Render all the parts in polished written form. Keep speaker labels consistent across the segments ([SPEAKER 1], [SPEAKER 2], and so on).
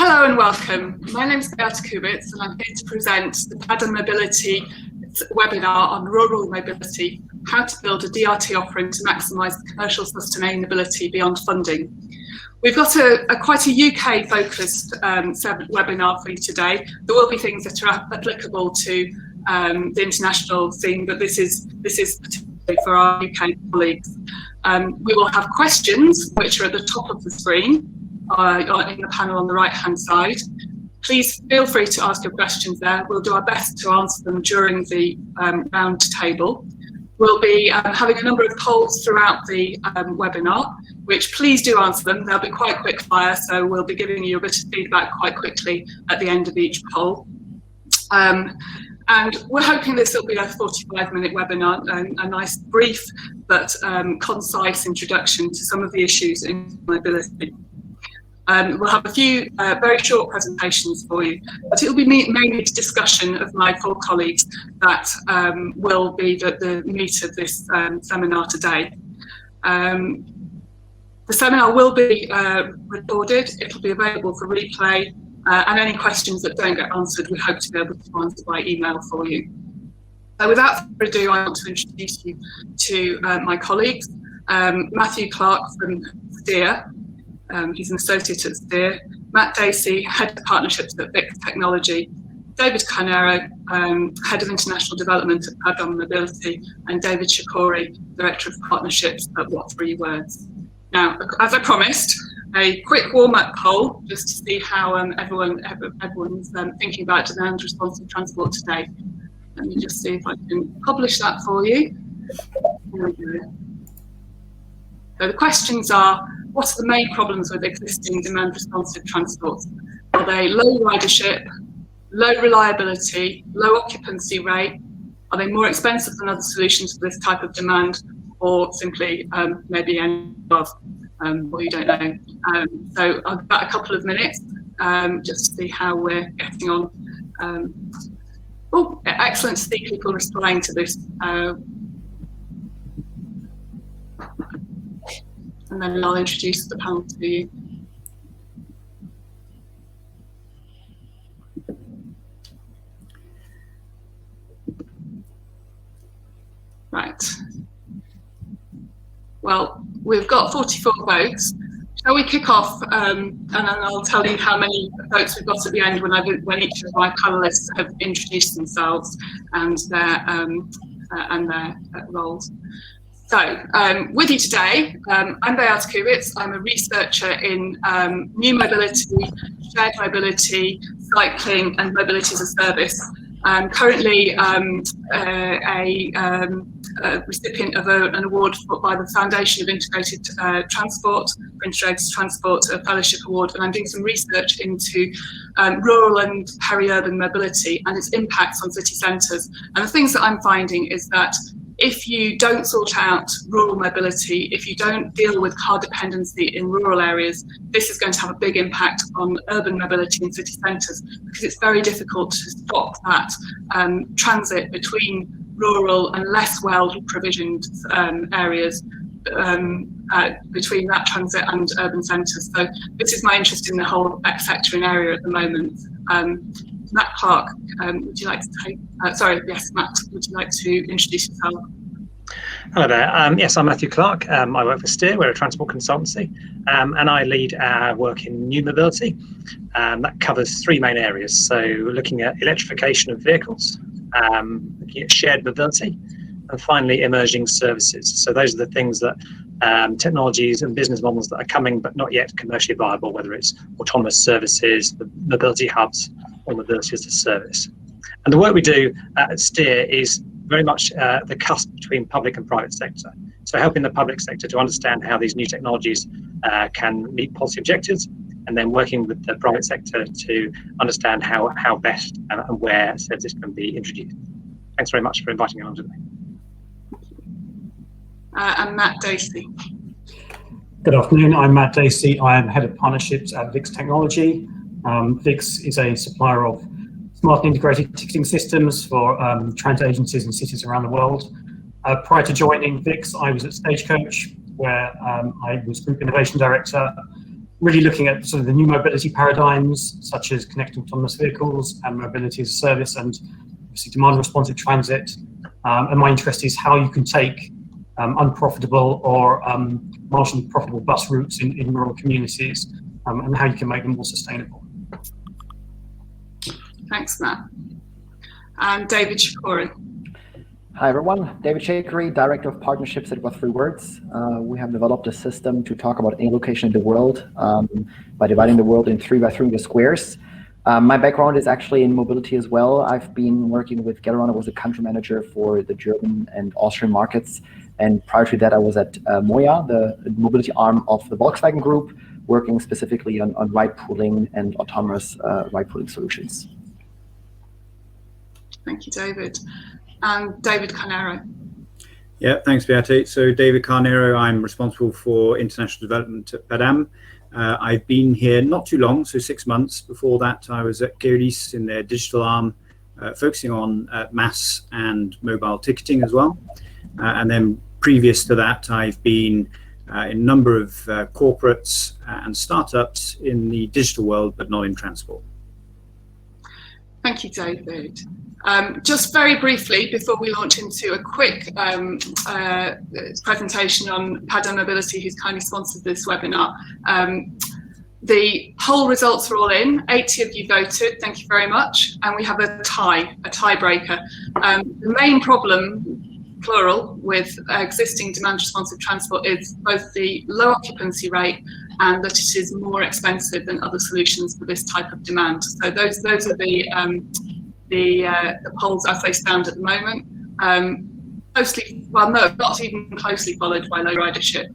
[SPEAKER 1] Hello and welcome. My name is Beate Kubitz and I'm here to present the Padam Mobility webinar on rural mobility, how to build a DRT offering to maximise commercial sustainability beyond funding. We've got quite a UK focused webinar for you today. There will be things that are applicable to the international scene, but this is particularly for our UK colleagues. We will have questions which are at the top of the screen in the panel on the right hand side. Please feel free to ask your questions there. We'll do our best to answer them during the round table. We'll be having a number of polls throughout the webinar, which please do answer them. They'll be quite quick fire, so we'll be giving you a bit of feedback quite quickly at the end of each poll. And we're hoping this will be a 45-minute webinar, a nice brief but concise introduction to some of the issues in mobility. We'll have a few very short presentations for you, but it will be mainly a discussion of my four colleagues that will be the meat of this seminar today. The seminar will be recorded, it will be available for replay, and any questions that don't get answered, we hope to be able to answer by email for you. So without further ado, I want to introduce you to my colleagues. Matthew Clark from Steer. He's an associate at Steer. Matt Dacey, Head of Partnerships at Vix Technology. David Carnero, Head of International Development at Padam Mobility. And David Shakory, Director of Partnerships at What Three Words. Now, as I promised, a quick warm-up poll just to see how everyone's thinking about demand responsive transport today. Let me just see if I can publish that for you. There we go. So the questions are, what are the main problems with existing demand responsive transport? Are they low ridership, low reliability, low occupancy rate? Are they more expensive than other solutions for this type of demand, or simply maybe any above, or you don't know? So I've got a couple of minutes just to see how we're getting on. Oh, excellent to see people responding to this. And then I'll introduce the panel to you. Right. Well, we've got 44 votes. Shall we kick off? And then I'll tell you how many votes we've got at the end when each of my panelists have introduced themselves and their roles. So, with you today, I'm Beate Kubitz. I'm a researcher in new mobility, shared mobility, cycling, and mobility as a service. I'm currently a recipient of an award by the Foundation of Integrated Transport, a fellowship award, and I'm doing some research into rural and peri-urban mobility and its impacts on city centres. And the things that I'm finding is that if you don't sort out rural mobility, if you don't deal with car dependency in rural areas, this is going to have a big impact on urban mobility in city centres, because it's very difficult to stop that transit between rural and less well provisioned areas, between that transit and urban centres. So this is my interest in the whole sector and area at the moment. Matt Clark, would you like to take, yes, Matt, would you like to introduce yourself?
[SPEAKER 2] Hello there. Yes, I'm Matthew Clark. I work for Steer, we're a transport consultancy, and I lead our work in new mobility. That covers three main areas. So looking at electrification of vehicles, looking at shared mobility, and finally emerging services. So those are the things that technologies and business models that are coming but not yet commercially viable, whether it's autonomous services, the mobility hubs, or mobility as a service. And the work we do at Steer is very much the cusp between public and private sector. So helping the public sector to understand how these new technologies can meet policy objectives, and then working with the private sector to understand how best and where services can be introduced. Thanks very much for inviting me along today.
[SPEAKER 1] And Matt Dacey.
[SPEAKER 3] Good afternoon, I'm Matt Dacey. I am Head of Partnerships at Vix Technology. Vix is a supplier of smart and integrated ticketing systems for transit agencies in cities around the world. Prior to joining Vix, I was at Stagecoach, where I was Group Innovation Director. really looking at sort of the new mobility paradigms, such as connected autonomous vehicles and mobility as a service, and obviously demand responsive transit. And my interest is how you can take unprofitable or marginally profitable bus routes in rural communities, and how you can make them more sustainable.
[SPEAKER 1] Thanks, Matt. And David Shakory.
[SPEAKER 4] Hi everyone, David Shakory, Director of Partnerships at What 3 Words. We have developed a system to talk about any location in the world by dividing the world in 3 by 3 squares. My background is actually in mobility as well. I've been working with Getaround. I was a country manager for the German and Austrian markets. And prior to that, I was at Moja, the mobility arm of the Volkswagen Group, working specifically on ride pooling and autonomous ride pooling solutions.
[SPEAKER 1] Thank you, David. And David Carnero.
[SPEAKER 5] Yeah, thanks, Beate. So David Carnero, I'm responsible for international development at Padam. I've been here not too long, so 6 months. Before that, I was at Geodis in their digital arm, focusing on mass and mobile ticketing as well. And then previous to that, I've been in a number of corporates and startups in the digital world, but not in transport.
[SPEAKER 1] Thank you, David. Just very briefly, before we launch into a quick presentation on Padam Mobility, who's kindly sponsored this webinar. The poll results are all in. 80 of you voted, thank you very much. And we have a tiebreaker. The main problem, plural, with existing demand responsive transport is both the low occupancy rate and that it is more expensive than other solutions for this type of demand. So those are the polls as they stand at the moment. Closely, well, no, not even closely followed by low ridership.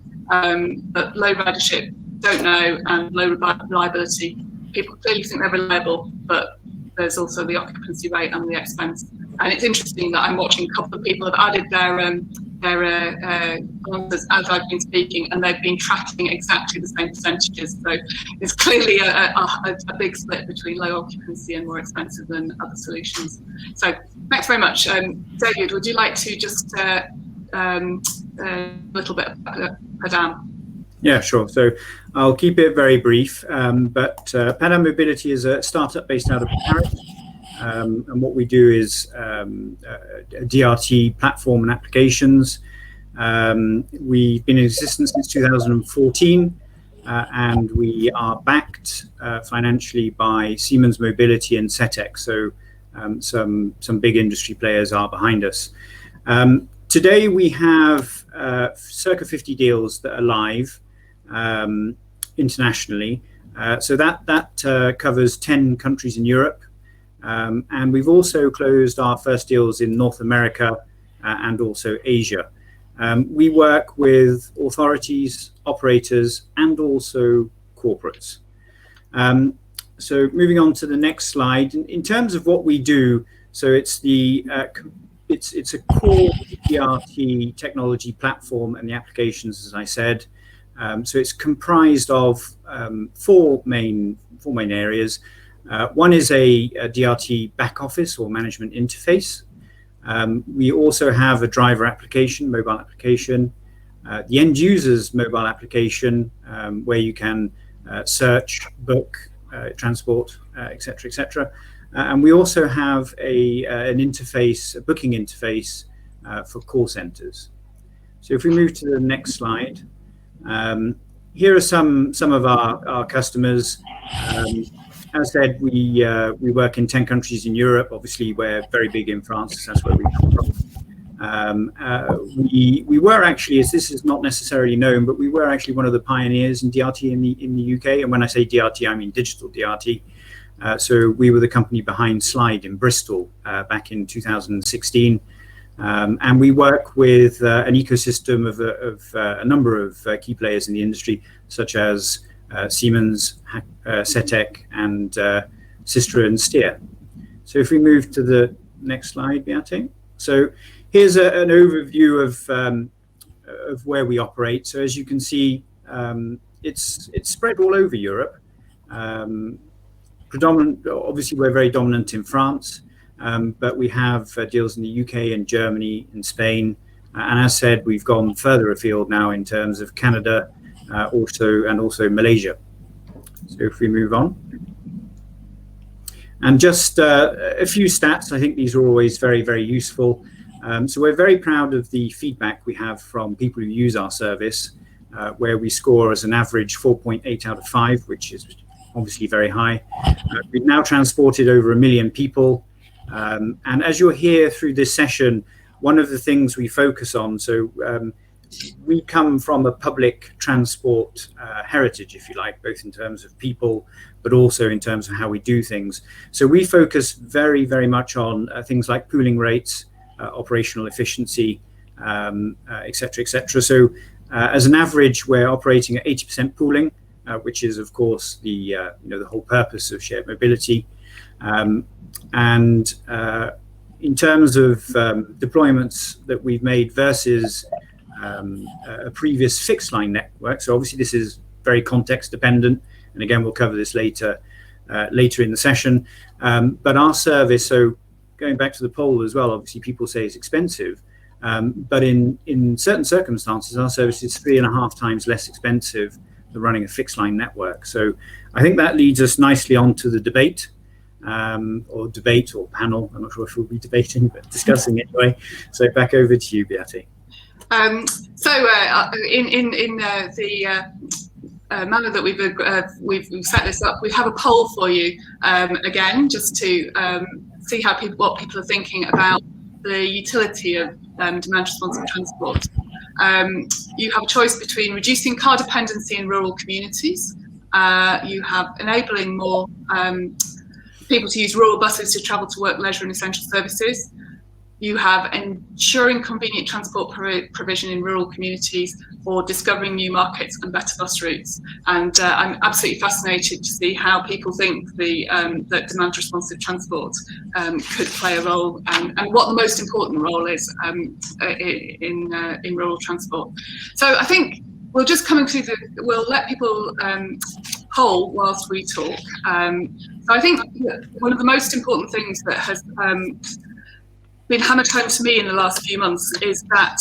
[SPEAKER 1] But low ridership, don't know, and low reliability. People clearly think they're reliable, but there's also the occupancy rate and the expense. And it's interesting that I'm watching a couple of people have added their answers as I've been speaking, and they've been tracking exactly the same percentages. So there's clearly a big split between low occupancy and more expensive than other solutions. So thanks very much. David, would you like to just a little bit about Padam?
[SPEAKER 5] Yeah, sure. So I'll keep it very brief, but Padam Mobility is a startup based out of Paris. And what we do is DRT platform and applications. We've been in existence since 2014, and we are backed financially by Siemens Mobility and CETEC. So some big industry players are behind us. Today we have circa 50 deals that are live internationally. So that covers 10 countries in Europe. And we've also closed our first deals in North America and also Asia. We work with authorities, operators, and also corporates. So moving on to the next slide. In terms of what we do, so it's it's a core DRT technology platform and the applications, as I said. So it's comprised of four main areas. One is a DRT back office or management interface. We also have a driver application, mobile application, the end user's mobile application, where you can search, book, transport, etc., etc. And we also have an interface, a booking interface for call centers. So if we move to the next slide, here are some of our customers. As I said, we work in 10 countries in Europe. Obviously, we're very big in France. That's where we come from. We were actually, as this is not necessarily known, but we were actually one of the pioneers in DRT in the UK. And when I say DRT, I mean digital DRT. So we were the company behind Slide in Bristol back in 2016. And we work with an ecosystem of a number of key players in the industry, such as Siemens, CETEC, and Sistra and Steer. So if we move to the next slide, Beate. So here's an overview of where we operate. So as you can see, it's spread all over Europe. Obviously, we're very dominant in France, but we have deals in the UK and Germany and Spain. And as said, we've gone further afield now in terms of Canada, also Malaysia. So if we move on. And just a few stats, I think these are always very, very useful. So we're very proud of the feedback we have from people who use our service, where we score as an average 4.8 out of 5, which is obviously very high. We've now transported over 1 million people. And as you'll hear through this session, one of the things we focus on, so we come from a public transport heritage, if you like, both in terms of people, but also in terms of how we do things. So we focus very, very much on things like pooling rates, operational efficiency, et cetera, et cetera. So as an average, we're operating at 80% pooling, which is, of course, the the whole purpose of shared mobility. And in terms of deployments that we've made versus a previous fixed line network, so obviously this is very context dependent, and again we'll cover this later in the session. But our service, so going back to the poll as well, obviously people say it's expensive, but in certain circumstances our service is 3.5 times less expensive than running a fixed line network. So I think that leads us nicely onto the debate. Or panel. I'm not sure if we'll be debating, but discussing anyway. So back over to you, Beate.
[SPEAKER 1] In the manner that we've set this up, we have a poll for you again, just to see what people are thinking about the utility of demand responsive transport. You have a choice between reducing car dependency in rural communities. You have enabling more people to use rural buses to travel to work, leisure and essential services. You have ensuring convenient transport provision in rural communities, or discovering new markets and better bus routes. And I'm absolutely fascinated to see how people think that demand responsive transport could play a role, and what the most important role is in rural transport. So I think we'll just come into we'll let people poll whilst we talk. So I think one of the most important things that has been hammered home to me in the last few months is that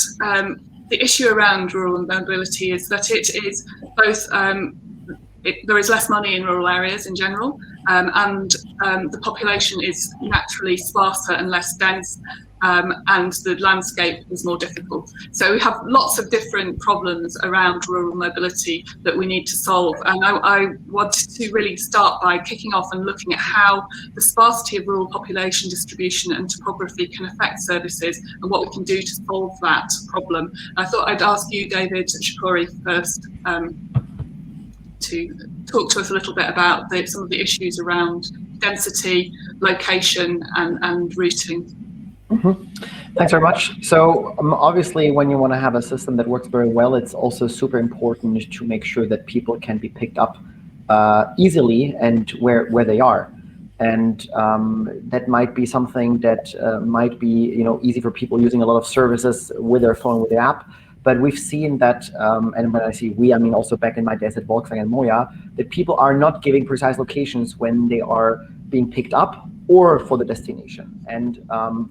[SPEAKER 1] the issue around rural mobility is that it is both, there is less money in rural areas in general, and the population is naturally sparser and less dense, and the landscape is more difficult. So we have lots of different problems around rural mobility that we need to solve. And I wanted to really start by kicking off and looking at how the sparsity of rural population distribution and topography can affect services, and what we can do to solve that problem. I thought I'd ask you, David Shakory, first to talk to us a little bit about some of the issues around density, location, and routing.
[SPEAKER 4] Mm-hmm. Thanks very much. So obviously, when you want to have a system that works very well, it's also super important to make sure that people can be picked up easily and where they are. And that might be something that might be easy for people using a lot of services with their phone, with the app. But we've seen that, and when I say we, I mean also back in my days at Volkswagen and Moja, that people are not giving precise locations when they are being picked up or for the destination. And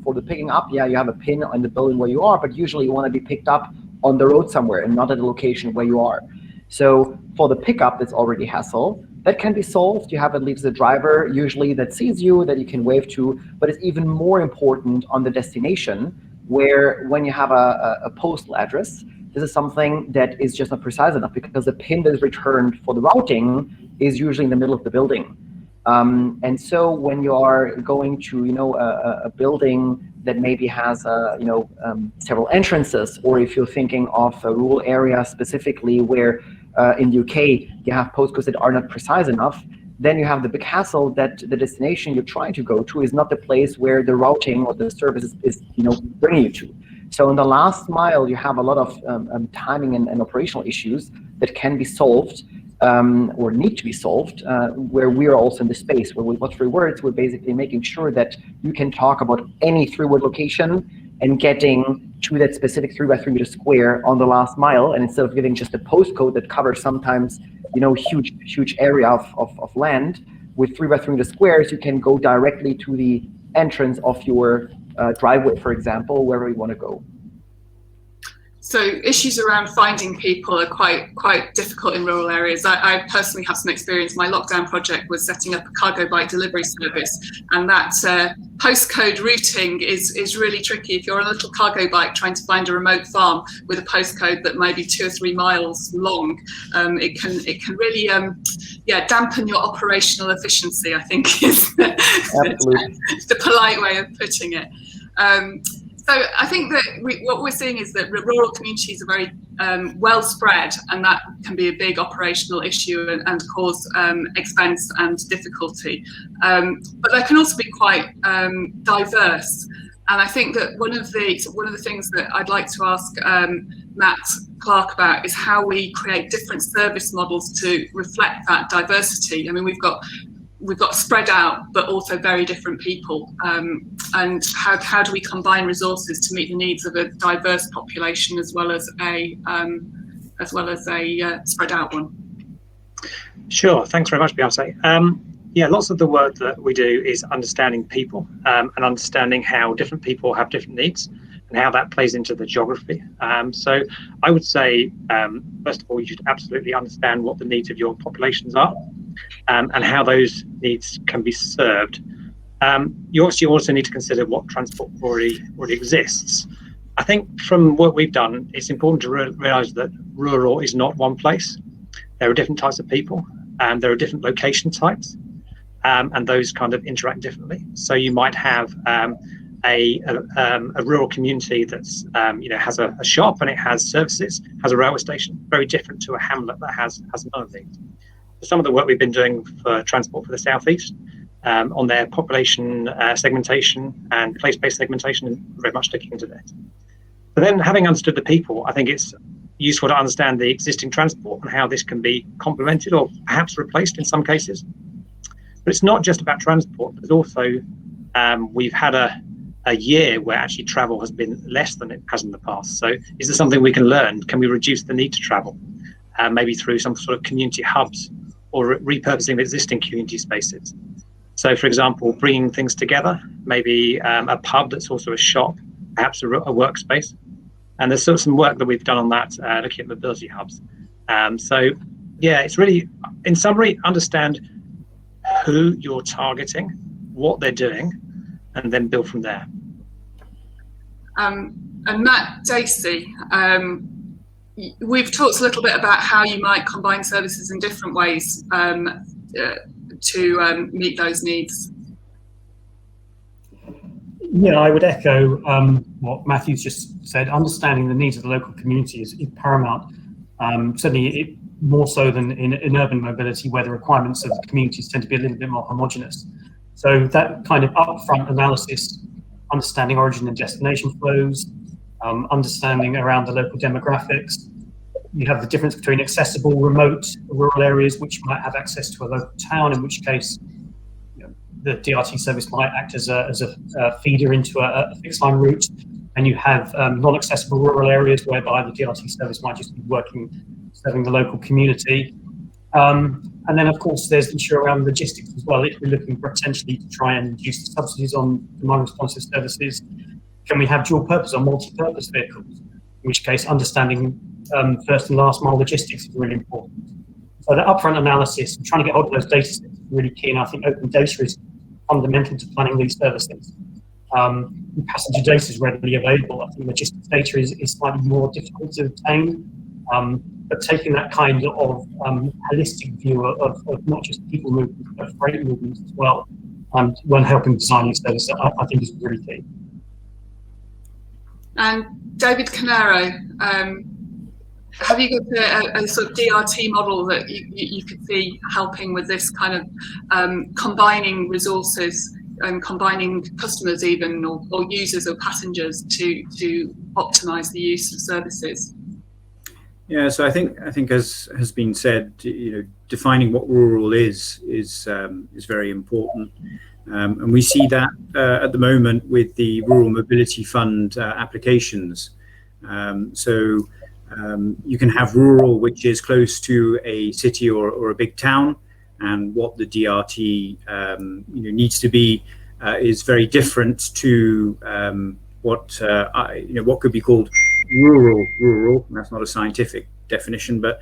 [SPEAKER 4] for the picking up, yeah, you have a pin on the building where you are, but usually you want to be picked up on the road somewhere and not at a location where you are. So for the pickup, that's already hassle. That can be solved. You have at least a driver usually that sees you, that you can wave to, but it's even more important on the destination, where when you have a postal address, this is something that is just not precise enough, because the pin that is returned for the routing is usually in the middle of the building. And so when you are going to a building that maybe has several entrances, or if you're thinking of a rural area specifically where in the UK you have postcodes that are not precise enough, then you have the big hassle that the destination you're trying to go to is not the place where the routing or the service is bringing you to. So in the last mile, you have a lot of timing and operational issues that can be solved or need to be solved, where we are also in the space where with What's 3 Words, we're basically making sure that you can talk about any 3-word location and getting to that specific 3x3 meter square on the last mile. And instead of giving just a postcode that covers sometimes huge area of land, with 3x3 meter squares, you can go directly to the entrance of your driveway, for example, wherever you want to go.
[SPEAKER 1] So issues around finding people are quite difficult in rural areas. I personally have some experience. My lockdown project was setting up a cargo bike delivery service, and that postcode routing is really tricky. If you're on a little cargo bike trying to find a remote farm with a postcode that may be 2 or 3 miles long, it can really dampen your operational efficiency, I think is the polite way of putting it. So I think that what we're seeing is that rural communities are very well spread, and that can be a big operational issue and cause expense and difficulty. But they can also be quite diverse. And I think that one of the things that I'd like to ask Matt Clark about is how we create different service models to reflect that diversity. I mean, we've got spread out, but also very different people. And how do we combine resources to meet the needs of a diverse population as well as a spread out one?
[SPEAKER 2] Sure, thanks very much, Beate. Lots of the work that we do is understanding people and understanding how different people have different needs and how that plays into the geography. So I would say, first of all, you should absolutely understand what the needs of your populations are and how those needs can be served. You obviously also need to consider what transport already exists. I think from what we've done, it's important to realise that rural is not one place. There are different types of people, and there are different location types, and those kind of interact differently. So you might have a rural community that's has a shop and it has services, has a railway station, very different to a hamlet that has none of these. Some of the work we've been doing for Transport for the South East on their population segmentation and place-based segmentation is very much looking into that. But then, having understood the people, I think it's useful to understand the existing transport and how this can be complemented or perhaps replaced in some cases. But it's not just about transport. There's also, we've had a year where actually travel has been less than it has in the past. So is there something we can learn? Can we reduce the need to travel? Maybe through some sort of community hubs or repurposing the existing community spaces. So, for example, bringing things together, maybe a pub that's also a shop, perhaps a workspace. And there's sort of some work that we've done on that, looking at mobility hubs. It's really, in summary, understand who you're targeting, what they're doing, and then build from there.
[SPEAKER 1] And Matt, Dacey, we've talked a little bit about how you might combine services in different ways to meet those needs.
[SPEAKER 3] Yeah, I would echo what Matthew's just said. Understanding the needs of the local community is paramount. Certainly more so than in urban mobility, where the requirements of the communities tend to be a little bit more homogenous. So that kind of upfront analysis, understanding origin and destination flows, understanding around the local demographics. You have the difference between accessible, remote, rural areas, which might have access to a local town, in which case the DRT service might act as a feeder into a fixed line route. And you have non-accessible rural areas whereby the DRT service might just be serving the local community. And then, of course, there's the issue around logistics as well. If we're looking potentially to try and reduce the subsidies on demand responsive services, can we have dual purpose or multi-purpose vehicles? In which case, understanding first and last mile logistics is really important. So the upfront analysis and trying to get hold of those data sets is really key. And I think open data is fundamental to planning these services. Passenger data is readily available. I think logistics data is slightly more difficult to obtain. But taking that kind of holistic view of not just people movement, but freight movements as well, when helping design these services, I think is really key.
[SPEAKER 1] And David Carnero, have you got a sort of DRT model that you could see helping with this kind of combining resources and combining customers even or users or passengers to optimize the use of services?
[SPEAKER 5] Yeah, so I think as has been said, defining what rural is very important, and we see that at the moment with the Rural Mobility Fund applications. So you can have rural, which is close to a city or a big town, and what the DRT needs to be is very different to what could be called rural, and that's not a scientific definition, but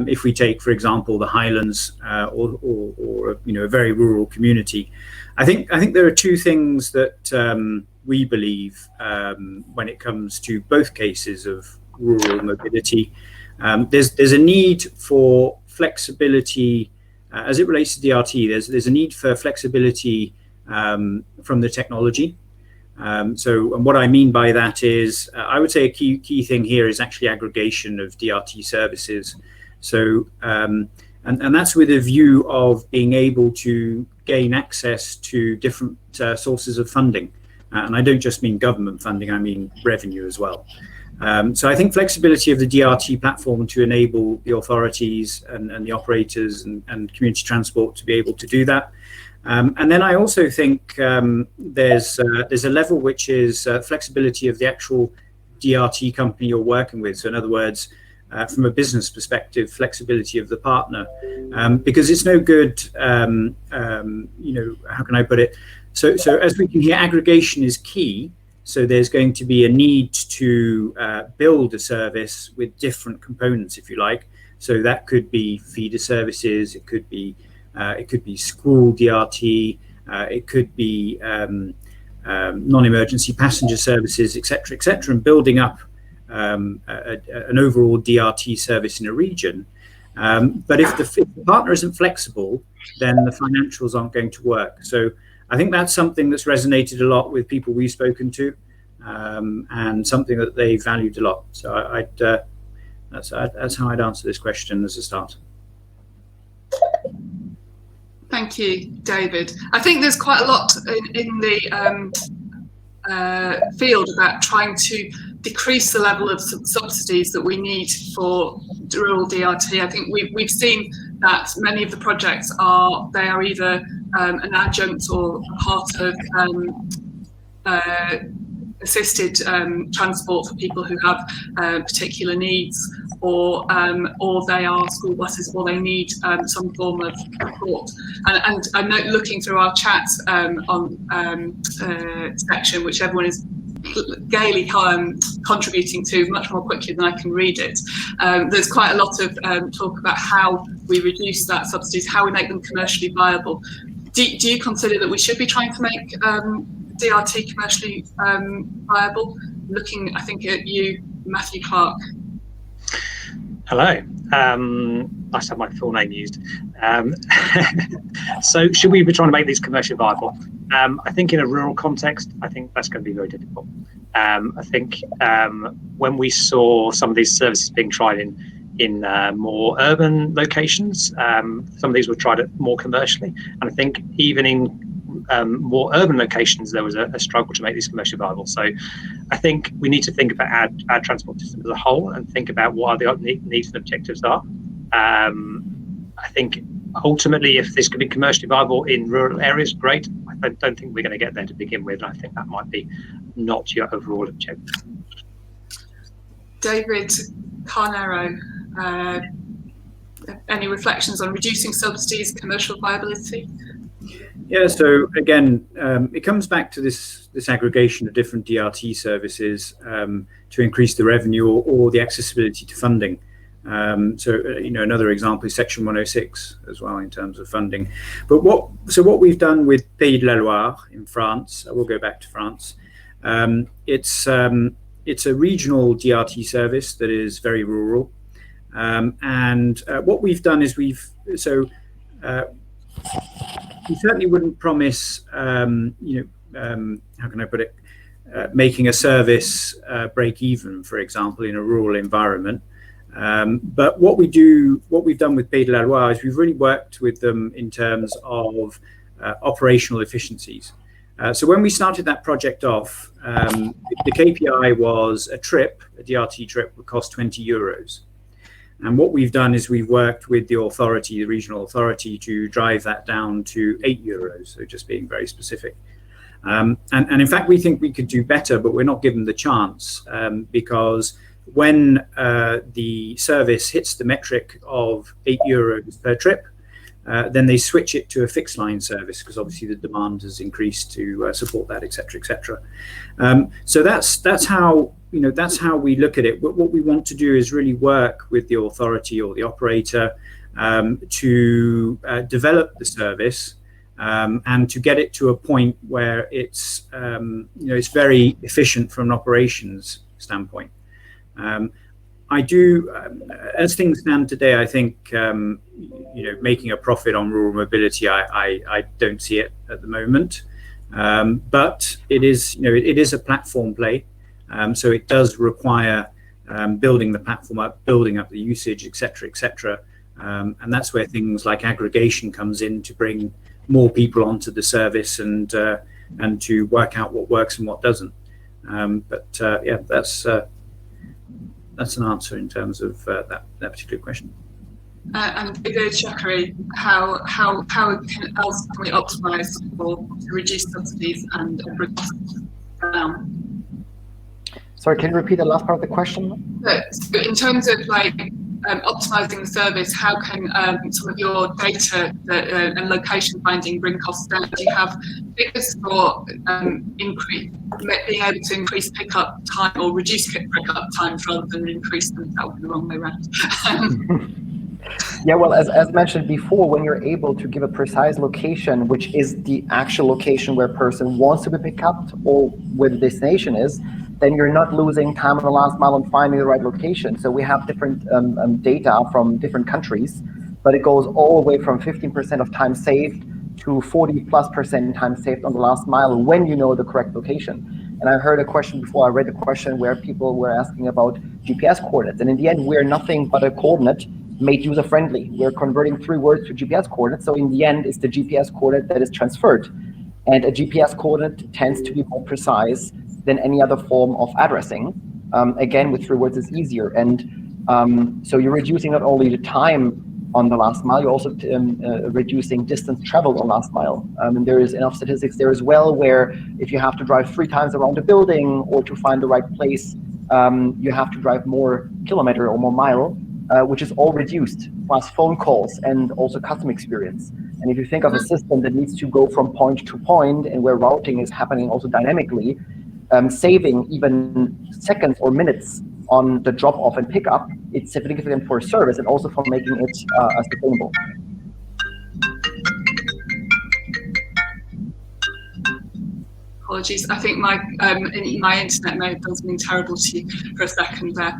[SPEAKER 5] if we take, for example, the Highlands or a very rural community, I think there are two things that we believe when it comes to both cases of rural mobility. There's a need for flexibility as it relates to DRT. There's a need for flexibility from the technology. And what I mean by that is, I would say a key thing here is actually aggregation of DRT services. So, and that's with a view of being able to gain access to different sources of funding. And I don't just mean government funding, I mean revenue as well. So I think flexibility of the DRT platform to enable the authorities and the operators and community transport to be able to do that. And then I also think there's a level which is flexibility of the actual DRT company you're working with. So in other words, from a business perspective, flexibility of the partner, because it's no good, how can I put it? So as we can hear, aggregation is key. So there's going to be a need to build a service with different components, if you like. So that could be feeder services, it could be school DRT, it could be non-emergency passenger services, etc., and building up an overall DRT service in a region. But if the partner isn't flexible, then the financials aren't going to work. So I think that's something that's resonated a lot with people we've spoken to, and something that they valued a lot. So that's how I'd answer this question as a start.
[SPEAKER 1] Thank you, David. I think there's quite a lot in the field about trying to decrease the level of subsidies that we need for rural DRT. I think we've seen that many of the projects are either an adjunct or part of assisted transport for people who have particular needs, or they are school buses, or they need some form of support. And I know, looking through our chat section, which everyone is gaily contributing to much more quickly than I can read it, there's quite a lot of talk about how we reduce that subsidies, how we make them commercially viable. Do you consider that we should be trying to make DRT commercially viable? Looking, I think, at you, Matthew Clark.
[SPEAKER 2] Hello. Nice to have my full name used. So should we be trying to make these commercially viable? I think in a rural context, I think that's going to be very difficult. I think when we saw some of these services being tried in more urban locations, some of these were tried more commercially. And I think even in more urban locations, there was a struggle to make these commercially viable. So I think we need to think about our transport system as a whole and think about what the needs and objectives are. I think ultimately, if this could be commercially viable in rural areas, great. I don't think we're going to get there to begin with. I think that might be not your overall objective.
[SPEAKER 1] David, Carnero, any reflections on reducing subsidies, commercial viability?
[SPEAKER 5] Yeah, so again, it comes back to this aggregation of different DRT services to increase the revenue or the accessibility to funding. Another example is Section 106 as well in terms of funding. But what we've done with Pays de la Loire in France, I will go back to France. It's a regional DRT service that is very rural, and what we've done is we certainly wouldn't promise, how can I put it, making a service break even, for example, in a rural environment. But what we've done with Pays de la Loire is we've really worked with them in terms of operational efficiencies. So when we started that project off, the KPI was a DRT trip would cost €20. And what we've done is we've worked with the regional authority, to drive that down to €8. So just being very specific. And in fact, we think we could do better, but we're not given the chance, because when the service hits the metric of €8 per trip, then they switch it to a fixed line service because obviously the demand has increased to support that, etc., etc. So that's how we look at it. What we want to do is really work with the authority or the operator to develop the service and to get it to a point where it's it's very efficient from an operations standpoint. As things stand today, I think making a profit on rural mobility, I don't see it at the moment. But it is a platform play, so it does require building the platform up, building up the usage, etc., etc. And that's where things like aggregation comes in to bring more people onto the service and to work out what works and what doesn't. That's an answer in terms of that particular question.
[SPEAKER 1] And David Shakory, how else can we optimise to reduce subsidies and bring costs down?
[SPEAKER 4] Sorry, can you repeat the last part of the question?
[SPEAKER 1] So in terms of optimising the service, how can some of your data and location finding bring costs down? Do you have figures for being able to increase pickup time or reduce pickup times rather than increase them? That would be the wrong way around.
[SPEAKER 4] Yeah, well, as mentioned before, when you're able to give a precise location, which is the actual location where a person wants to be picked up or where the destination is, then you're not losing time on the last mile on finding the right location. So we have different data from different countries, but it goes all the way from 15% of time saved to 40+% time saved on the last mile when you know the correct location. And I heard a question before, I read the question where people were asking about GPS coordinates. And in the end, we're nothing but a coordinate made user-friendly. We're converting 3 words to GPS coordinates. So in the end, it's the GPS coordinate that is transferred. And a GPS coordinate tends to be more precise than any other form of addressing. Again, with 3 words, it's easier. And so you're reducing not only the time on the last mile, you're also reducing distance traveled on last mile. And there is enough statistics there as well, where if you have to drive 3 times around a building or to find the right place, you have to drive more kilometer or more mile, which is all reduced, plus phone calls and also customer experience. And if you think of a system that needs to go from point to point and where routing is happening also dynamically, saving even seconds or minutes on the drop off and pickup, it's significant for a service and also for making it sustainable.
[SPEAKER 1] Apologies, I think my internet may have done something terrible to you for a second there.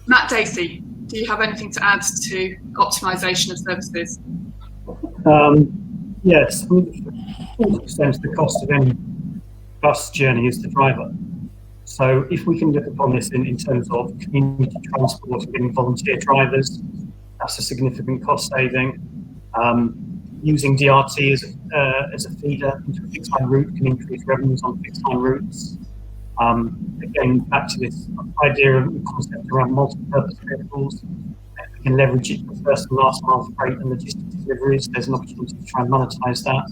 [SPEAKER 1] Matt, Dacey, do you have anything to add to optimisation of services?
[SPEAKER 3] Yes, 40% of the cost of any bus journey is the driver. So if we can look upon this in terms of community transport and getting volunteer drivers, that's a significant cost saving. Using DRT as a feeder into a fixed line route can increase revenues on fixed line routes. Again, back to this idea of the concept around multi-purpose vehicles, we can leverage it for first and last mile freight and logistics deliveries. There's an opportunity to try and monetize that.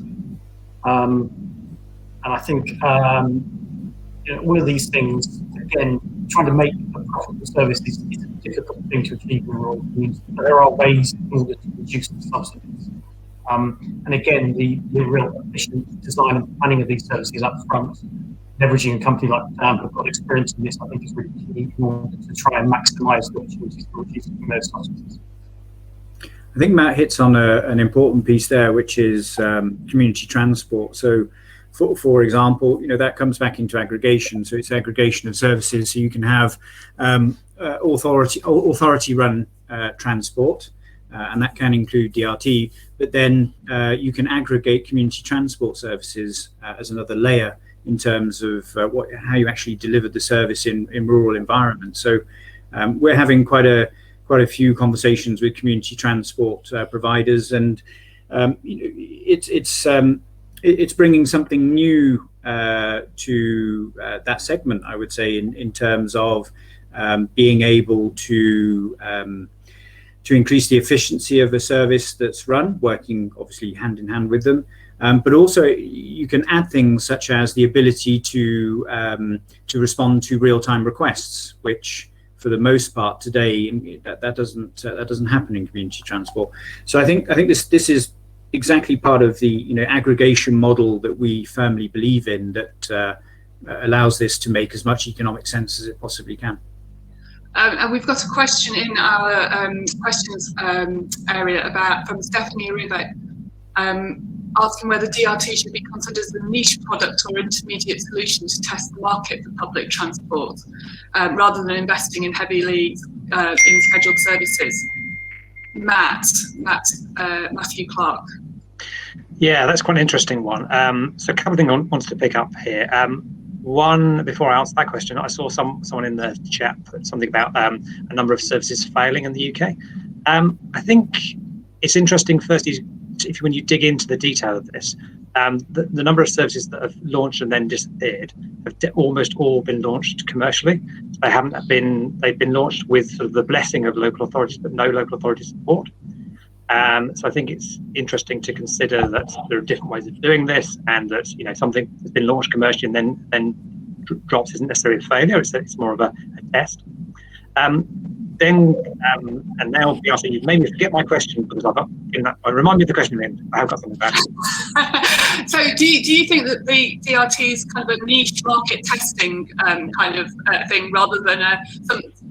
[SPEAKER 3] And I think all of these things, again, trying to make a profitable service is a difficult thing to achieve in rural communities. But there are ways in order to reduce the subsidies. And again, the real efficient design and planning of these services up front, leveraging a company like Padam who've got experience in this, I think is really key in order to try and maximise the opportunities for reducing those subsidies.
[SPEAKER 5] I think Matt hits on an important piece there, which is community transport. So, for example, that comes back into aggregation. So it's aggregation of services. So you can have authority-run transport, and that can include DRT. But then you can aggregate community transport services as another layer in terms of how you actually deliver the service in rural environments. So we're having quite a few conversations with community transport providers, and it's bringing something new to that segment, I would say, in terms of being able to increase the efficiency of a service that's run, working obviously hand in hand with them. But also you can add things such as the ability to respond to real-time requests, which for the most part today, that doesn't happen in community transport. So I think this is exactly part of the aggregation model that we firmly believe in, that allows this to make as much economic sense as it possibly can.
[SPEAKER 1] And we've got a question in our questions area from Stephanie Rubek, asking whether DRT should be considered as a niche product or intermediate solution to test the market for public transport, rather than investing in heavily in scheduled services. Matthew Clark.
[SPEAKER 2] Yeah, that's quite an interesting one. So a couple of things I want to pick up here. One, before I answer that question, I saw someone in the chat put something about a number of services failing in the UK. I think it's interesting, firstly, when you dig into the detail of this, the number of services that have launched and then disappeared have almost all been launched commercially. They've been launched with sort of the blessing of local authorities, but no local authority support. So I think it's interesting to consider that there are different ways of doing this, and that something that's been launched commercially and then drops isn't necessarily a failure. It's more of a test. And now, Beate, you've made me forget my question, because remind me of the question again. I have got something back.
[SPEAKER 1] So do you think that the DRT is kind of a niche market testing kind of thing, rather than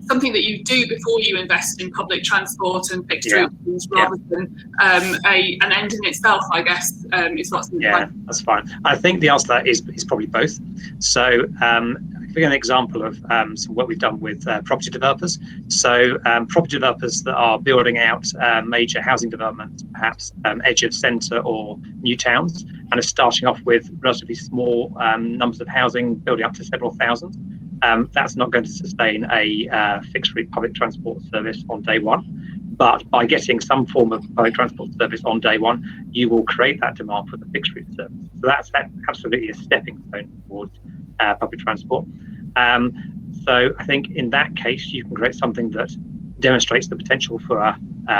[SPEAKER 1] something that you do before you invest in public transport and fixed routes, rather than an end in itself, I guess, is what's in
[SPEAKER 2] that's fine. I think the answer to that is probably both. So I'll give you an example of some work we've done with property developers. So property developers that are building out major housing developments, perhaps edge of centre or new towns, and are starting off with relatively small numbers of housing, building up to several thousand. That's not going to sustain a fixed route public transport service on day one. But by getting some form of public transport service on day one, you will create that demand for the fixed route service. So that's absolutely a stepping stone towards public transport. So I think in that case, you can create something that demonstrates the potential for a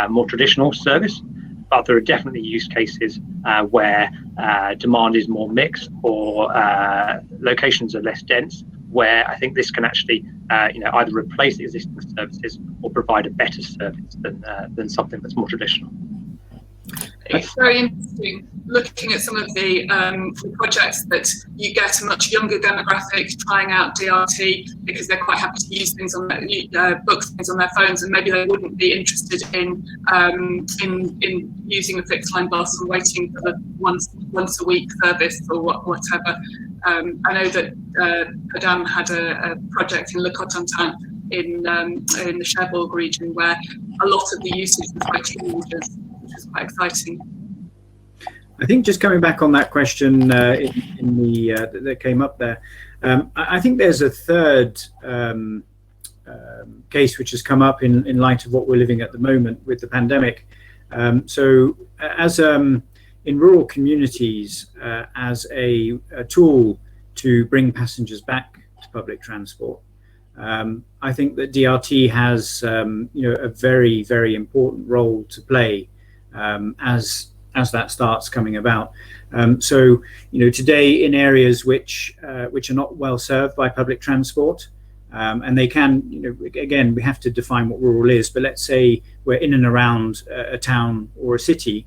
[SPEAKER 2] more traditional service. But there are definitely use cases where demand is more mixed, or locations are less dense, where I think this can actually either replace existing services or provide a better service than something that's more traditional.
[SPEAKER 1] It's very interesting looking at some of the projects that you get a much younger demographic trying out DRT, because they're quite happy to use things on their book things on their phones, and maybe they wouldn't be interested in using a fixed line bus and waiting for the once a week service or whatever. I know that Padam had a project in Le Cotentin in the Cherbourg region, where a lot of the usage was by teenagers, which is quite exciting.
[SPEAKER 5] I think just coming back on that question that came up there, I think there's a third case which has come up in light of what we're living at the moment with the pandemic. So as in rural communities, as a tool to bring passengers back to public transport, I think that DRT has a very, very important role to play as that starts coming about. So today in areas which are not well served by public transport, and they can, again, we have to define what rural is, but let's say we're in and around a town or a city.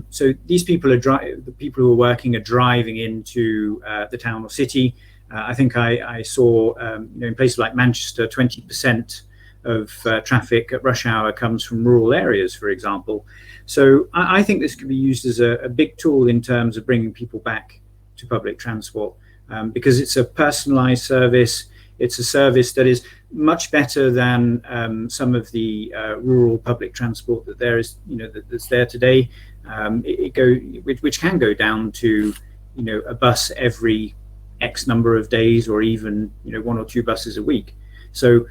[SPEAKER 5] So these people the people who are working are driving into the town or city. I think I saw in places like Manchester, 20% of traffic at rush hour comes from rural areas, for example. So I think this could be used as a big tool in terms of bringing people back to public transport, because it's a personalised service. It's a service that is much better than some of the rural public transport that there is, that's there today. Which can go down to, a bus every X number of days, or even, 1 or 2 buses a week. So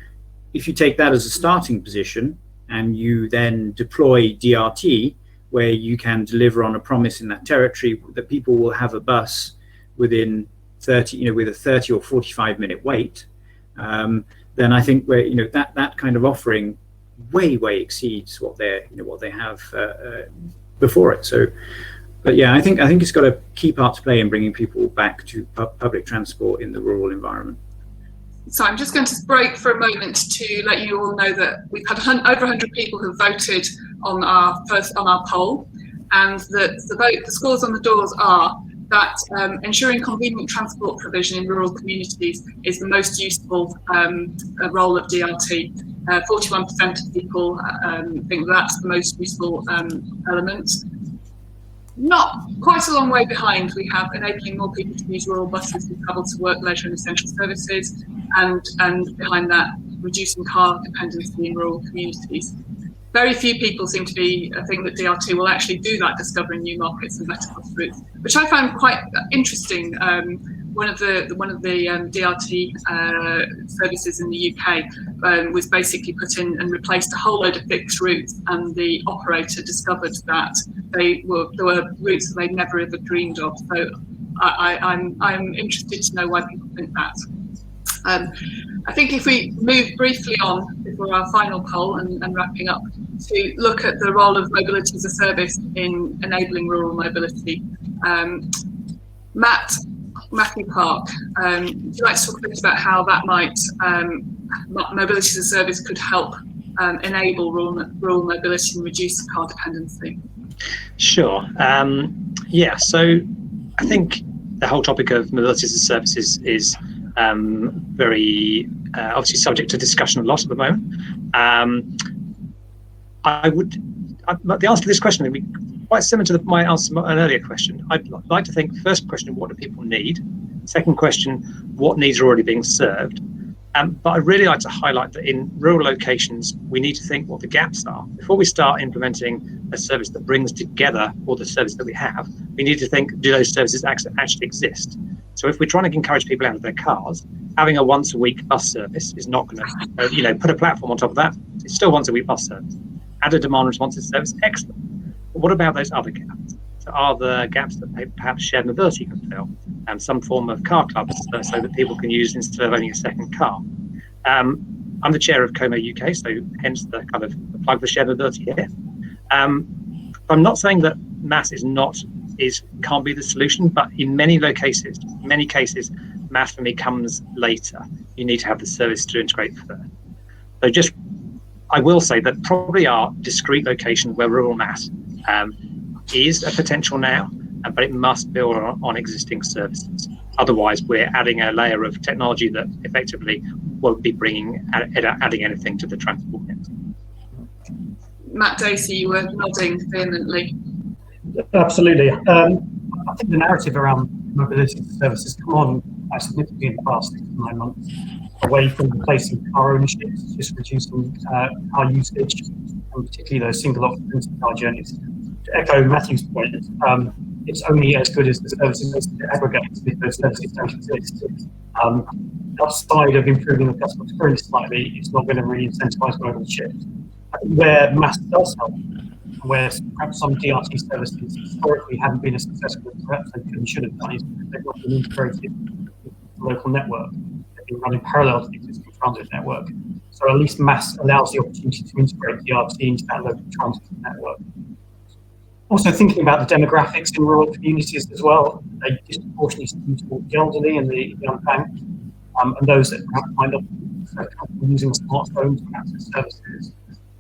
[SPEAKER 5] if you take that as a starting position, and you then deploy DRT, where you can deliver on a promise in that territory that people will have a bus within 30, with a 30 or 45 minute wait, then I think that kind of offering way exceeds what they have before it. So, but yeah, I think it's got a key part to play in bringing people back to public transport in the rural environment.
[SPEAKER 1] So I'm just going to break for a moment to let you all know that we've had over 100 people who voted on our poll, and that the scores on the doors are that ensuring convenient transport provision in rural communities is the most useful role of DRT. 41% of people think that's the most useful element. Not quite a long way behind, we have enabling more people to use rural buses to travel to work, leisure and essential services, and behind that, reducing car dependency in rural communities. Very few people seem to be think that DRT will actually do that, discovering new markets and better bus routes, which I found quite interesting. One of the DRT services in the UK was basically put in and replaced a whole load of fixed routes, and the operator discovered that there were routes that they'd never ever dreamed of. So I'm interested to know why people think that. I think if we move briefly on before our final poll and wrapping up, to look at the role of mobility as a service in enabling rural mobility. Matthew Clark, would you like to talk a bit about how that might, mobility as a service could help enable rural mobility and reduce car dependency?
[SPEAKER 2] Sure. Yeah, so I think the whole topic of mobility as a service is very obviously subject to discussion a lot at the moment. The answer to this question would be quite similar to my answer to an earlier question. I'd like to think, first question, what do people need? Second question, what needs are already being served? But I'd really like to highlight that in rural locations, we need to think what the gaps are. Before we start implementing a service that brings together all the services that we have, we need to think, do those services actually exist? So if we're trying to encourage people out of their cars, having a once a week bus service is not going to, put a platform on top of that. It's still once a week bus service. Add a demand responsive service, excellent. But what about those other gaps? So are the gaps that perhaps shared mobility can fill, and some form of car clubs so that people can use instead of owning a second car? I'm the chair of COMO UK, so hence the kind of the plug for shared mobility here. I'm not saying that mass can't be the solution, but in many cases, mass for me comes later. You need to have the service to integrate first. So I will say that probably are discrete locations where rural mass is a potential now, but it must build on existing services. Otherwise, we're adding a layer of technology that effectively won't be adding anything to the transport net.
[SPEAKER 1] Matt, Dacey, you were nodding vehemently.
[SPEAKER 3] Absolutely. I think the narrative around mobility services come on quite significantly in the past 6 to 9 months, away from replacing car ownership, just reducing car usage, and particularly those single occupancy car journeys. To echo Matthew's point, it's only as good as the services that aggregate if those services don't exist. Outside of improving the customer experience slightly, it's not going to really incentivize modal shift. Where mass does help, where perhaps some DRT services historically haven't been as successful as perhaps they could and should have done, is because they've not been integrated with the local network. They've been running parallel to the existing transit network. So at least mass allows the opportunity to integrate DRT into that local transit network. Also thinking about the demographics in rural communities as well, they disproportionately skew towards the elderly and the unbanked, and those that perhaps might not be using smartphones to access services.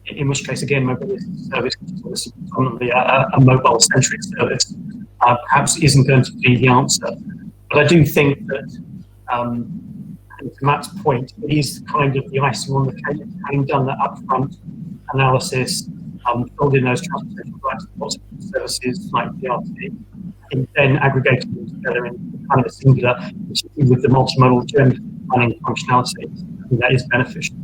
[SPEAKER 3] In which case, again, mobility service, which is obviously predominantly a mobile-centric service, perhaps isn't going to be the answer. But I do think that, to Matt's point, it is kind of the icing on the cake, having done that upfront analysis, building those transportation rights services like DRT, and then aggregating them together in kind of a singular, particularly with the multimodal journey planning functionality. I think that is beneficial.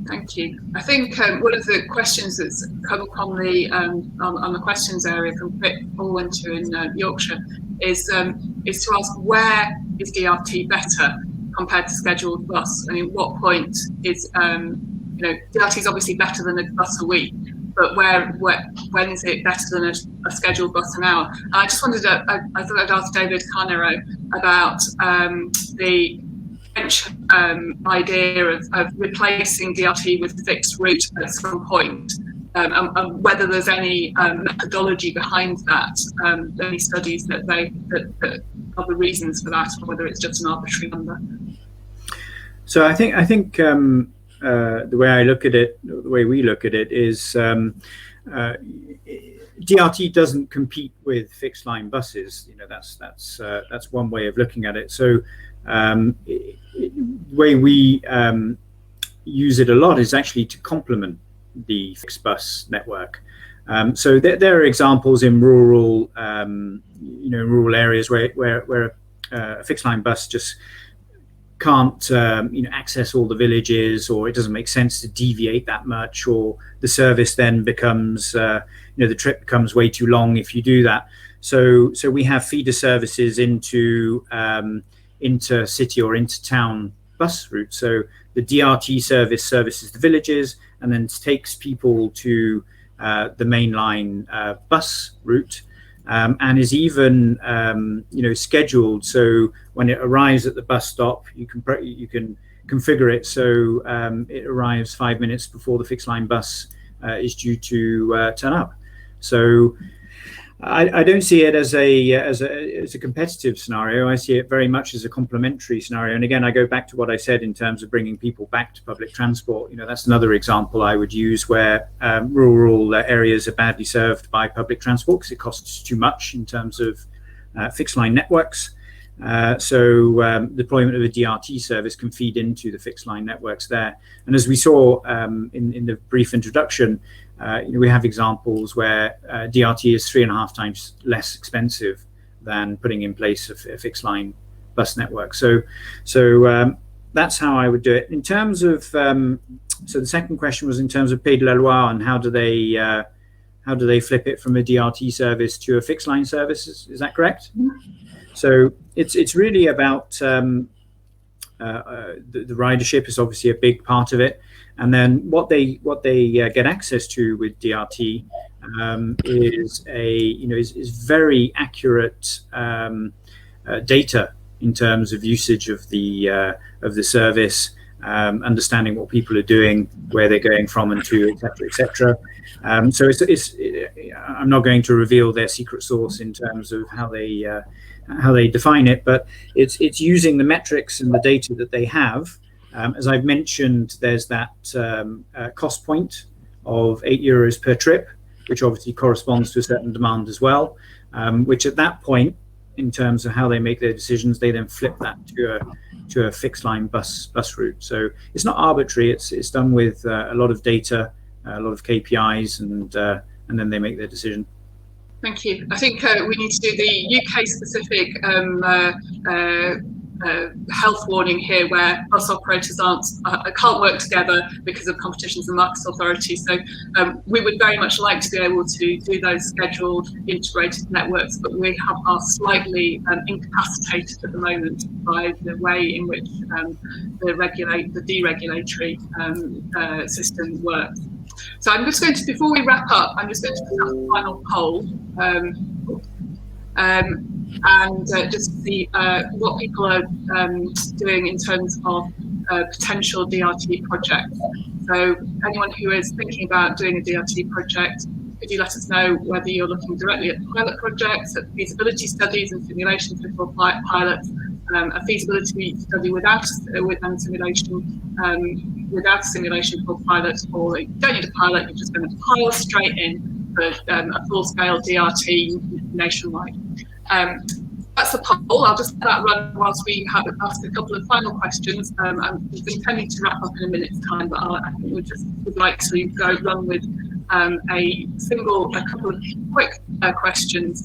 [SPEAKER 1] Thank you. I think one of the questions that's come up on the questions area from Vic Winter in Yorkshire is to ask, where is DRT better compared to scheduled bus? I mean, what point is DRT is obviously better than a bus a week, but when is it better than a scheduled bus an hour? And I just wondered, I thought I'd ask David Carnero about the French idea of replacing DRT with fixed route at some point, and whether there's any methodology behind that, any studies that are the reasons for that, or whether it's just an arbitrary number.
[SPEAKER 5] So I think the way I look at it, the way we look at it, is DRT doesn't compete with fixed line buses. You know, that's one way of looking at it. So the way we use it a lot is actually to complement the fixed bus network. So there are examples in rural, rural areas where a fixed line bus just can't access all the villages, or it doesn't make sense to deviate that much, or the service then becomes the trip becomes way too long if you do that. So we have feeder services into inter-city or inter-town bus routes. So the DRT services the villages and then takes people to the mainline bus route, and is even scheduled. So when it arrives at the bus stop, you can configure it so it arrives 5 minutes before the fixed line bus is due to turn up. So I don't see it as a competitive scenario. I see it very much as a complementary scenario. And again, I go back to what I said in terms of bringing people back to public transport. That's another example I would use where rural areas are badly served by public transport because it costs too much in terms of fixed line networks. So deployment of a DRT service can feed into the fixed line networks there. And as we saw in the brief introduction, we have examples where DRT is 3.5 times less expensive than putting in place a fixed line bus network. So that's how I would do it. In terms of, so the second question was in terms of Pays de la Loire and how do they flip it from a DRT service to a fixed line service? Is that correct? So it's really about the ridership is obviously a big part of it, and then what they get access to with DRT is very accurate data in terms of usage of the service, understanding what people are doing, where they're going from and to, etc. So I'm not going to reveal their secret sauce in terms of how they define it, but it's using the metrics and the data that they have. As I've mentioned, there's that cost point of €8 per trip, which obviously corresponds to a certain demand as well, which at that point, in terms of how they make their decisions, they then flip that to a fixed line bus route. So it's not arbitrary, it's done with a lot of data, a lot of KPIs, and then they make their decision.
[SPEAKER 1] Thank you. I think we need to do the UK-specific health warning here, where bus operators can't work together because of competitions and markets authority. So we would very much like to be able to do those scheduled integrated networks, but we are slightly incapacitated at the moment by the way in which the deregulatory system works. So I'm just going to, before we wrap up, I'm just going to put up a final poll and just see what people are doing in terms of potential DRT projects. So anyone who is thinking about doing a DRT project, could you let us know whether you're looking directly at pilot projects, at feasibility studies and simulations before pilots, a feasibility study without simulation for pilots, or you don't need a pilot, you're just going to pile straight in for a full-scale DRT nationwide. That's the poll. I'll just let that run whilst we ask a couple of final questions. I'm intending to wrap up in a minute's time, but I think we just would like to run with a couple of quick questions.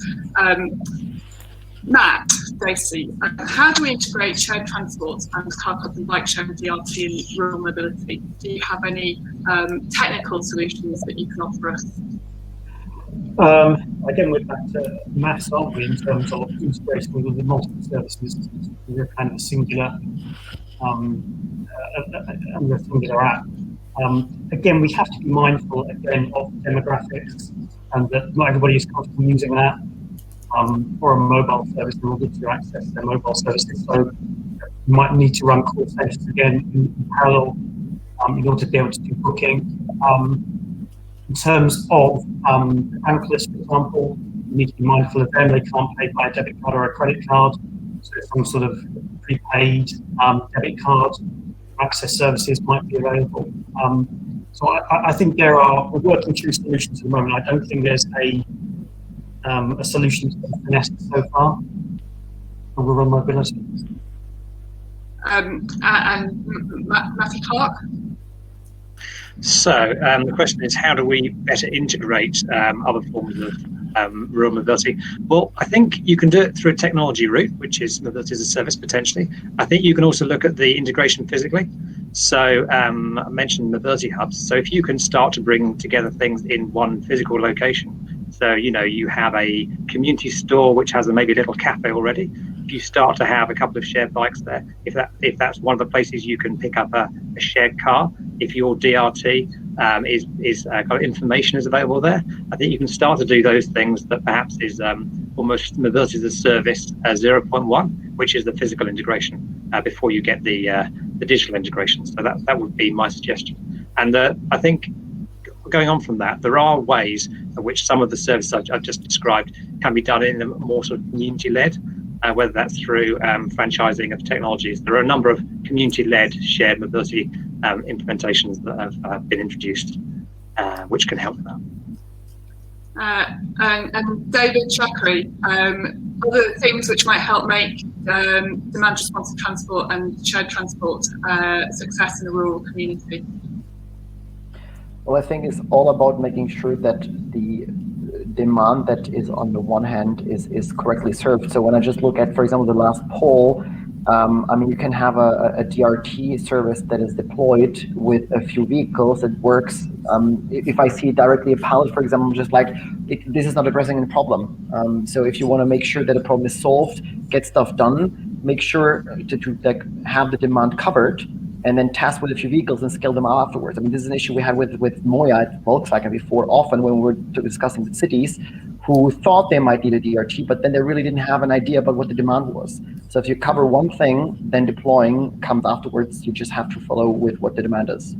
[SPEAKER 1] Matt, Dacey, how do we integrate shared transport and car club and bike sharing DRT in rural mobility? Do you have any technical solutions that you can offer us?
[SPEAKER 3] Again, we're back to maths, aren't we, in terms of integrating with the multiple services. We're kind of a singular app. Again, we have to be mindful again of demographics, and that not everybody is comfortable using an app or a mobile service in order to access their mobile services. So you might need to run call centers again in parallel in order to be able to do booking. In terms of anchors, for example, you need to be mindful of them. They can't pay by a debit card or a credit card. So some sort of prepaid debit card access services might be available. So I think we're working through solutions at the moment. I don't think there's a solution to the finesse so far on rural mobility.
[SPEAKER 1] And Matthew Clark?
[SPEAKER 2] So the question is, how do we better integrate other forms of rural mobility? Well, I think you can do it through a technology route, which is mobility as a service potentially. I think you can also look at the integration physically. So I mentioned mobility hubs. So if you can start to bring together things in one physical location, so you have a community store which has maybe a little cafe already. If you start to have a couple of shared bikes there, if that's one of the places you can pick up a shared car, if your DRT is kind of information is available there, I think you can start to do those things that perhaps is almost mobility as a service 0.1, which is the physical integration before you get the digital integration. So that would be my suggestion. And I think going on from that, there are ways in which some of the services I've just described can be done in a more sort of community-led, whether that's through franchising of technologies. There are a number of community-led shared mobility implementations that have been introduced, which can help with that.
[SPEAKER 1] And David Shakory, other things which might help make demand responsive transport and shared transport success in the rural community?
[SPEAKER 4] Well, I think it's all about making sure that the demand that is on the one hand is correctly served. So when I just look at, for example, the last poll, I mean, you can have a DRT service that is deployed with a few vehicles that works. If I see directly a pallet, for example, I'm just like, this is not addressing any problem. So if you want to make sure that a problem is solved, get stuff done, make sure to like have the demand covered, and then test with a few vehicles and scale them out afterwards. I mean, this is an issue we had with Moya at Volkswagen before, often when we were discussing with cities who thought they might need a DRT, but then they really didn't have an idea about what the demand was. So if you cover one thing, then deploying comes afterwards. You just have to follow with what the demand is.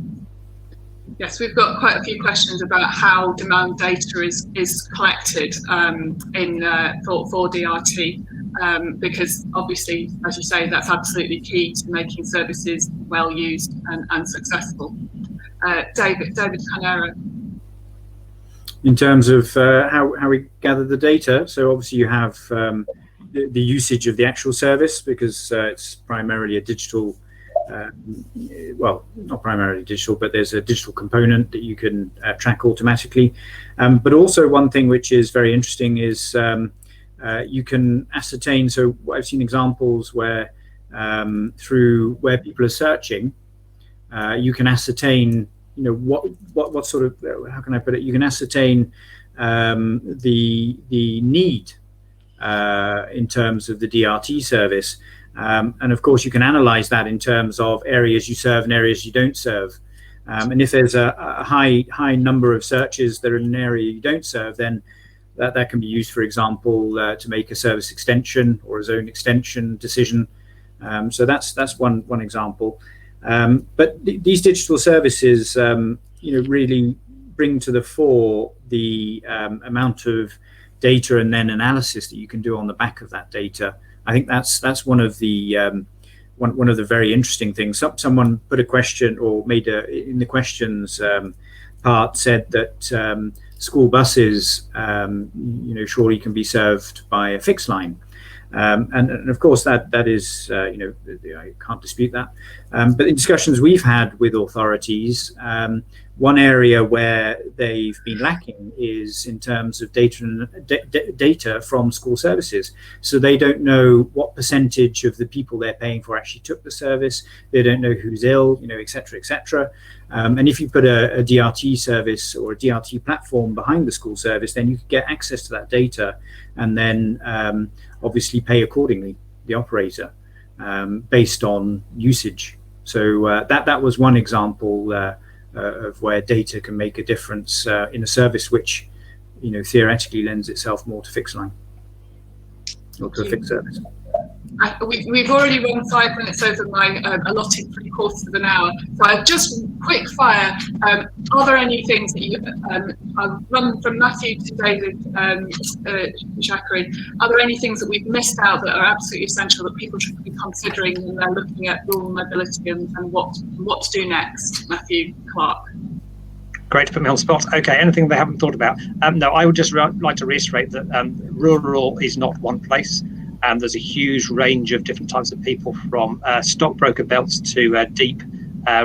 [SPEAKER 1] Yes, we've got quite a few questions about how demand data is collected for DRT. Because obviously, as you say, that's absolutely key to making services well used and successful. David Carnero.
[SPEAKER 5] In terms of how we gather the data, so obviously you have the usage of the actual service, because it's primarily a digital, well, not primarily digital, but there's a digital component that you can track automatically. But also one thing which is very interesting is you can ascertain, so I've seen examples where through where people are searching, you can ascertain, what sort of, how can I put it, you can ascertain the need in terms of the DRT service. And of course, you can analyze that in terms of areas you serve and areas you don't serve. And if there's a high number of searches that are in an area you don't serve, then that can be used, for example, to make a service extension or a zone extension decision. So that's one example. But these digital services, really bring to the fore the amount of data and then analysis that you can do on the back of that data. I think that's one of the very interesting things. Someone put a question, or made in the questions part, said that school buses, surely can be served by a fixed line. And of course that is, I can't dispute that. But in discussions we've had with authorities, one area where they've been lacking is in terms of data from school services. So they don't know what percentage of the people they're paying for actually took the service. They don't know who's ill, et cetera, et cetera. And if you put a DRT service or a DRT platform behind the school service, then you can get access to that data and then obviously pay accordingly, the operator, based on usage. So that was one example of where data can make a difference in a service which, theoretically lends itself more to fixed line or to a fixed service.
[SPEAKER 1] We've already run 5 minutes over my allotted 3/4 of an hour. So I've just quick fire. Are there any things that you, I've run from Matthew to David Shakory, are there any things that we've missed out that are absolutely essential that people should be considering when they're looking at rural mobility and what to do next? Matthew Clark.
[SPEAKER 2] Great to put me on the spot. Okay, anything they haven't thought about? No, I would just like to reiterate that rural is not one place. There's a huge range of different types of people, from stockbroker belts to deep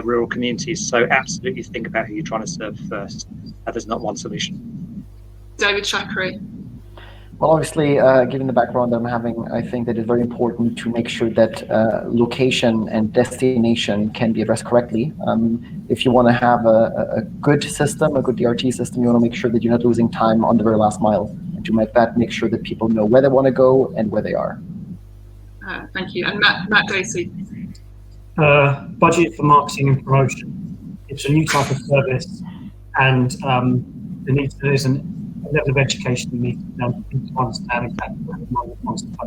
[SPEAKER 2] rural communities. So absolutely think about who you're trying to serve first. There's not one solution.
[SPEAKER 1] David Shakory.
[SPEAKER 4] Well, obviously, given the background I'm having, I think that it's very important to make sure that location and destination can be addressed correctly. If you want to have a good system, a good DRT system, you want to make sure that you're not losing time on the very last mile. And to make sure that people know where they want to go and where they are.
[SPEAKER 1] Thank you. And Matt Dacey.
[SPEAKER 3] Budget for marketing and promotion. It's a new type of service, and there is a level of education you need to understand exactly what the wants to do.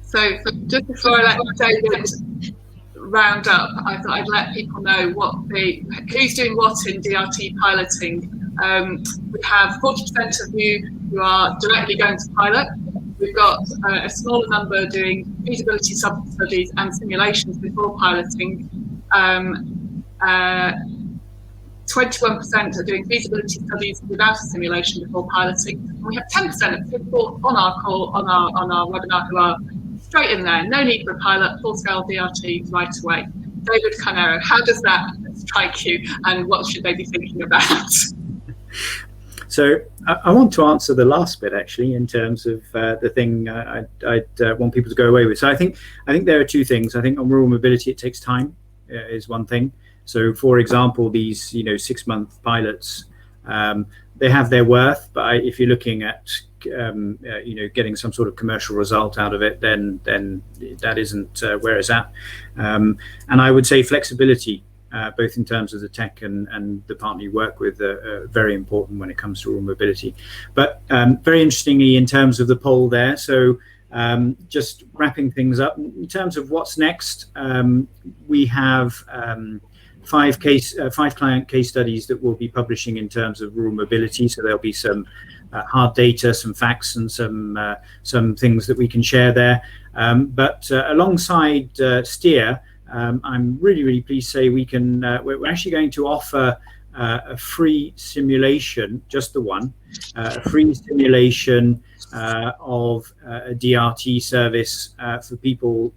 [SPEAKER 1] So just before I let David round up, I thought I'd let people know who's doing what in DRT piloting. We have 40% of you who are directly going to pilot. We've got a smaller number doing feasibility sub-studies and simulations before piloting. 21% are doing feasibility studies without a simulation before piloting. And we have 10% of people on our call, on our webinar, who are straight in there. No need for a pilot, full-scale DRT right away. David Carnero, how does that strike you, and what should they be thinking about?
[SPEAKER 5] So I want to answer the last bit, actually, in terms of the thing I'd want people to go away with. So I think there are two things. I think on rural mobility, it takes time is one thing. So, for example, these 6-month pilots, they have their worth. But if you're looking at getting some sort of commercial result out of it, then that isn't where it's at. And I would say flexibility, both in terms of the tech and the partner you work with, are very important when it comes to rural mobility. But very interestingly, in terms of the poll there, so just wrapping things up, in terms of what's next, we have 5 client case studies that we'll be publishing in terms of rural mobility. So there'll be some hard data, some facts, and some things that we can share there. But alongside steer, I'm really pleased to say we're actually going to offer a free simulation, just the one, a free simulation of a DRT service for people,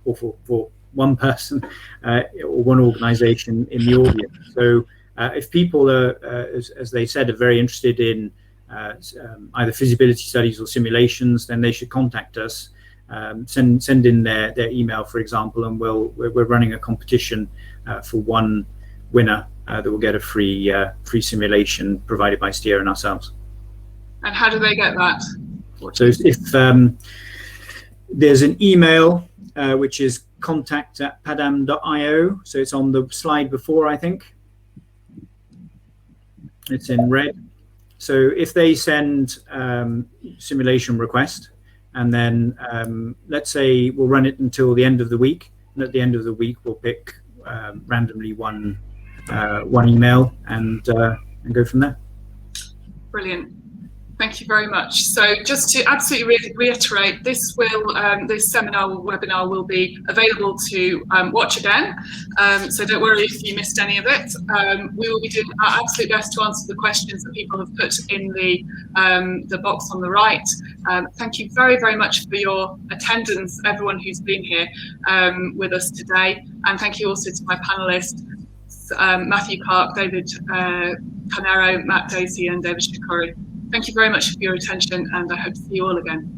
[SPEAKER 5] or for one person or one organization in the audience. So if people are, as they said, are very interested in either feasibility studies or simulations, then they should contact us. Send in their email, for example, and we're running a competition for one winner that will get a free simulation provided by Steer and ourselves.
[SPEAKER 1] And how do they get that?
[SPEAKER 5] So if there's an email which is contact@padam.io, so it's on the slide before, I think. It's in red. So if they send simulation request, and then let's say we'll run it until the end of the week, and at the end of the week we'll pick randomly one email and go from there.
[SPEAKER 1] Brilliant. Thank you very much. So just to absolutely reiterate, this seminar or webinar will be available to watch again. So don't worry if you missed any of it. We will be doing our absolute best to answer the questions that people have put in the box on the right. Thank you very much for your attendance, everyone who's been here with us today. And thank you also to my panelists, Matthew Clark, David Carnero, Matt Dacey, and David Shakory. Thank you very much for your attention, and I hope to see you all again.